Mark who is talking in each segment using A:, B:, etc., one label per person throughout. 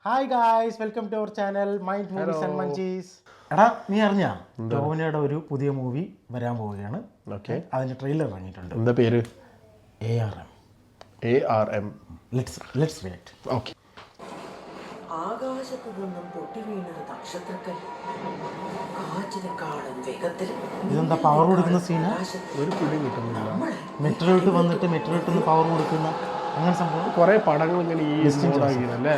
A: Hi guys, welcome to our channel mind movies and munchies. എടാ, നീ അറിഞ്ഞാ ടോവിനോയുടെ ഒരു പുതിയ മൂവി വരാൻ പോവുകയാണ്.
B: ഓക്കെ,
A: അതിന്റെ ട്രെയിലർ ഇറങ്ങിയിട്ടുണ്ട്.
B: എന്താ പേര്?
A: ARM. Let's react.
B: ഓക്കെ.
C: ആകാശത്തു നിന്നും പൊട്ടി വീണൊരു നക്ഷത്രക്കൽ കാറ്റിനെക്കാളും വേഗത്തിൽ
A: ഇതെന്താ പവർ കൊടുക്കുന്ന സീനാ?
B: ഒരു പിടി കിട്ടുന്നില്ല.
A: മെട്രോയിട്ട് വന്നിട്ട് മെട്രോയിട്ട് പവർ കൊടുക്കുന്ന അങ്ങനെ സംഭവം.
B: കുറെ പടങ്ങൾ ഇങ്ങനെ ഈ മോഡാക്കിയതല്ലേ.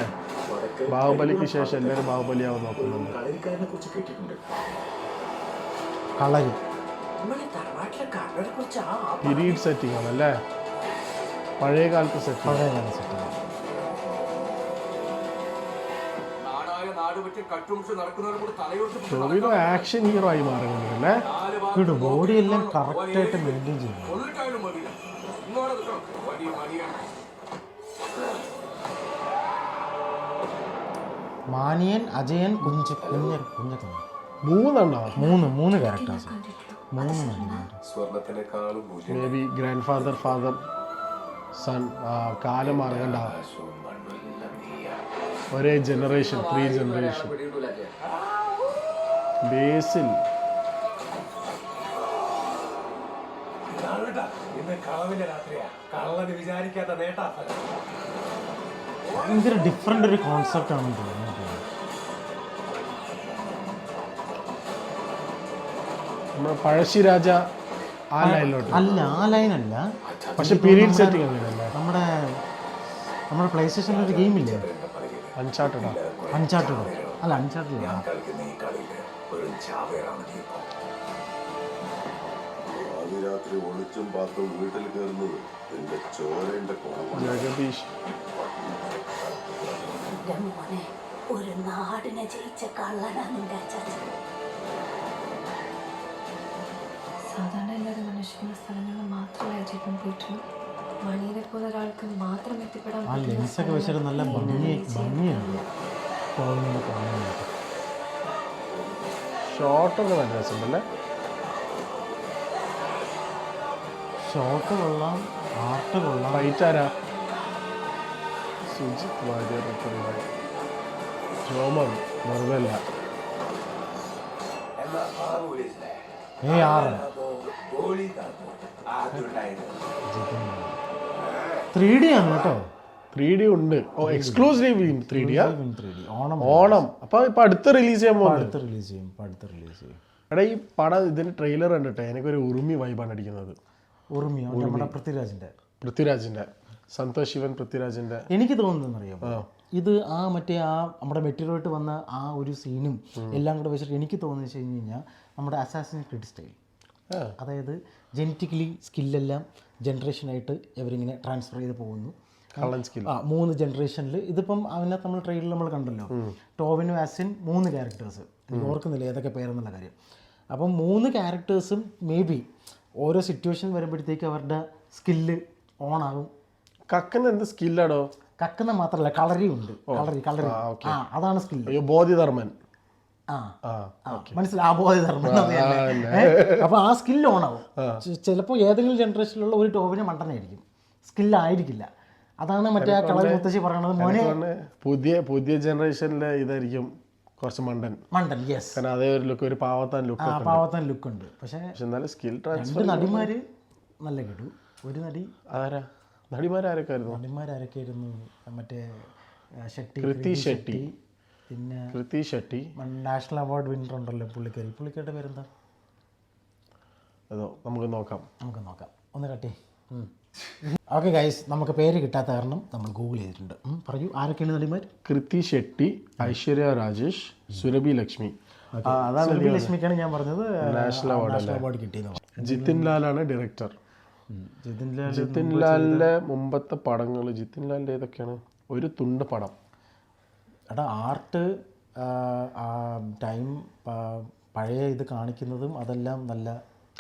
B: ബാഹുബലിക്ക് ശേഷം എല്ലാവരും ബാഹുബലിയാവും നോക്കുന്നുണ്ട്.
C: കളരിക്കാരനെ കുറിച്ച് കേട്ടിട്ടുണ്ട്.
A: കളരി
C: നമ്മളെ തറവാട്ടിലെ കള്ളരെ കുറിച്ച്
B: പീരീഡ് സെറ്റിംഗ് ആണല്ലേ, പഴയ കാലത്ത് സെറ്റിംഗ്. ടോവിനോ ആക്ഷൻ ഹീറോ ആയി മാറുന്നുണ്ടല്ലേ.
A: ബോഡി എല്ലാം കറക്റ്റ് ആയിട്ട് മെയിൻറ്റെയിൻ ചെയ്യുന്നു. മാനിയൻ, അജയൻ, മൂന്ന് characters,
B: maybe grandfather, father, son. കാലം മാറേണ്ട ഒരേ ജനറേഷൻ, 3 ജനറേഷൻ. ബേസിൽ
A: ഭയങ്കര ഡിഫറെൻ്റ് ഒരു കോൺസെപ്റ്റ് ആണെന്ന് തോന്നുന്നത്.
B: നമ്മുടെ പഴശ്ശിരാജ ആ ലൈനിലോട്ട്
A: അല്ല, ആ ലൈനല്ല,
B: പക്ഷെ പീരീഡ് സെറ്റിംഗ് അങ്ങനെയല്ലേ.
A: നമ്മുടെ പ്ലേ സ്റ്റേഷനിൽ ഒരു ഗെയിമില്ലേ,
B: അൺചാർട്ടഡ്.
A: അല്ല, അൺചാർട്ടഡ്
D: രാത്രി ഒളിച്ചും പാത്തും വീട്ടിൽ കയറുന്നത് എന്റെ ചോരന്റെ
B: ജഗദീഷ്.
E: ഒരു നാടിനെ ജയിച്ച കള്ളനാ നിന്റെ അച്ഛൻ. സാധാരണ എല്ലാവരും അന്വേഷിക്കുന്ന സ്ഥലങ്ങളിൽ മാത്രമേ അജയ്ക്കും പോയിട്ടുള്ളൂ. മണിയെ പോലെ ഒരാൾക്ക് മാത്രം എത്തിപ്പെടാൻ
A: ആ ലെൻസൊക്കെ വെച്ചിട്ട് നല്ല ഭംഗിയാണ്.
B: ഷോട്ടൊക്കെ നല്ല രസമുണ്ടല്ലേ.
A: ഷോട്ട് കൊള്ളാം, ആർട്ട് കൊള്ളാം.
B: ഫൈറ്റ് ആരാ? സുജിത് വാര്യർ, ജോമൻ, വെറുതല്ല.
A: ARM 3D ആണ് കേട്ടോ.
B: 3D ഉണ്ട്. ഓ, എക്സ്ക്ലൂസീവ് 3D. ഓണം. അപ്പൊ ഇപ്പൊ അടുത്ത് റിലീസ് ചെയ്യാൻ പോകുന്നത്.
A: അടുത്ത് റിലീസ് ചെയ്യും.
B: എടാ, ഈ പടം ഇതിന്റെ ട്രെയിലർ കണ്ടിട്ടെ എനിക്കൊരു ഉറുമി വൈബാണ് അടിക്കുന്നത്.
A: നമ്മുടെ
B: പൃഥ്വിരാജിന്റെ സന്തോഷ് ശിവൻ പൃഥ്വിരാജിന്റെ.
A: എനിക്ക് തോന്നുന്നറിയാം, ഇത് നമ്മുടെ മെറ്റീരിയലായിട്ട് വന്ന ആ ഒരു സീനും എല്ലാം കൂടെ വെച്ചിട്ട് എനിക്ക് തോന്നുന്നു വെച്ച് കഴിഞ്ഞ് കഴിഞ്ഞാൽ നമ്മുടെ അസാസിൻ ക്രീഡ് സ്റ്റൈൽ, അതായത് ജനറ്റിക്കലി സ്കില്ലെല്ലാം ജനറേഷനായിട്ട് ഇവരിങ്ങനെ ട്രാൻസ്ഫർ ചെയ്ത് പോകുന്നു. 3 ജനറേഷനിൽ ഇതിപ്പം അതിനകത്ത് നമ്മൾ ട്രെയിലറിൽ നമ്മൾ കണ്ടല്ലോ, ടോവിനോ, ആസിൻ, 3 ക്യാരക്ടേഴ്സ്. എനിക്ക് ഓർക്കുന്നില്ല ഏതൊക്കെ പേരെന്നുള്ള കാര്യം. അപ്പം 3 ക്യാരക്ടേഴ്സും മേ ബി ഓരോ സിറ്റുവേഷൻ വരുമ്പോഴത്തേക്ക് അവരുടെ സ്കില്ല് ഓൺ ആകും.
B: കക്കുന്ന എന്ത് സ്കില്ലാടോ?
A: കക്കുന്ന മാത്രമല്ല, കളരി ഉണ്ട്. കളരി അതാണ് സ്കില്ല്.
B: ബോധിധർമ്മൻ.
A: മനസ്സിലായി, ആ ബോധിധർമ്മൻ. അപ്പൊ ആ സ്കില്ല് ഓൺ ആവും. ചിലപ്പോൾ ഏതെങ്കിലും ജനറേഷനിലുള്ള ഒരു ടോവിന് മണ്ടനായിരിക്കും, സ്കില്ലായിരിക്കില്ല. അതാണ് മറ്റേ ആ കളരി മുത്തശ്ശി പറയണത്, മോനെ
B: പുതിയ ജനറേഷനിലെ ഇതായിരിക്കും കുറച്ച് മണ്ടൻ.
A: യെസ്.
B: കാരണം അതേ ഒരു ലുക്ക്, ഒരു പാവത്താൻ
A: ലുക്ക് ഉണ്ട്. പക്ഷേ
B: സ്കിൽ ട്രാൻസ്ഫർ.
A: നടിമാര് നല്ല കിട്ടു. ഒരു നടി
B: ആരാ? നടിമാരൊക്കെയായിരുന്നു
A: മറ്റേ
B: കൃതി ഷെട്ടി.
A: പിന്നെ
B: കൃതി ഷെട്ടി
A: നാഷണൽ അവാർഡ് വിന്നർ ഉണ്ടല്ലോ പുള്ളിക്കാരുടെ പേരെന്താ?
B: അതോ നമുക്ക് നോക്കാം.
A: ഒന്ന് കട്ടി. ഓക്കെ ഗൈസ്, നമുക്ക് പേര് കിട്ടാത്ത കാരണം നമ്മൾ ഗൂഗിൾ ചെയ്തിട്ടുണ്ട്. പറയൂ, ആരൊക്കെയാണ് നടിമാർ?
B: കൃതി ഷെട്ടി, ഐശ്വര്യ രാജേഷ്, സുരഭി ലക്ഷ്മി.
A: സുരഭി ലക്ഷ്മിക്കാണ് ഞാൻ പറഞ്ഞത്
B: നാഷണൽ
A: അവാർഡ് കിട്ടിയത്.
B: ജിതിൻ ലാലാണ് ഡയറക്ടർ. ജിതിൻ ലാലിന്റെ മുമ്പത്തെ പടങ്ങൾ, ജിതിൻ ലാലിന്റെ ഏതൊക്കെയാണ്? ഒരു തുണ്ട് പടം.
A: എടാ, ആർട്ട് ടൈം പഴയ ഇത് കാണിക്കുന്നതും അതെല്ലാം നല്ല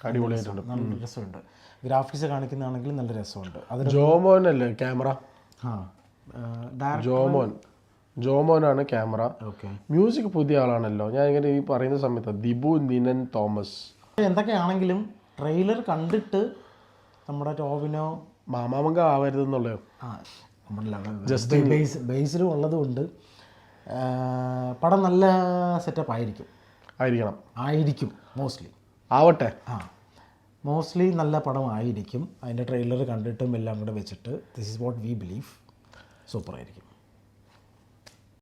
B: അടിപൊളിയായിട്ടുണ്ട്,
A: നല്ല രസമുണ്ട്. ഗ്രാഫിക്സ് കാണിക്കുന്നതാണെങ്കിൽ നല്ല രസമുണ്ട്.
B: ജോമോൻ അല്ലേ ക്യാമറ? ജോമോനാണ് ക്യാമറ. മ്യൂസിക് പുതിയ ആളാണല്ലോ. ഞാൻ ഇങ്ങനെ ഈ പറയുന്ന സമയത്ത് ദിബു നിനൻ തോമസ്.
A: എന്തൊക്കെയാണെങ്കിലും ട്രെയിലർ കണ്ടിട്ട് നമ്മുടെ ടോവിനോ
B: മാമാമങ്ക ആവരുതെന്നുള്ളയോ
A: ജസ്റ്റ് ബേസിലും ഉള്ളതുകൊണ്ട് പടം നല്ല സെറ്റപ്പ് ആയിരിക്കും മോസ്റ്റ്ലി
B: ആവട്ടെ.
A: മോസ്റ്റ്ലി നല്ല പടമായിരിക്കും. അതിൻ്റെ ട്രെയിലർ കണ്ടിട്ടും എല്ലാം കൂടെ വെച്ചിട്ട് this is what we believe സൂപ്പറായിരിക്കും.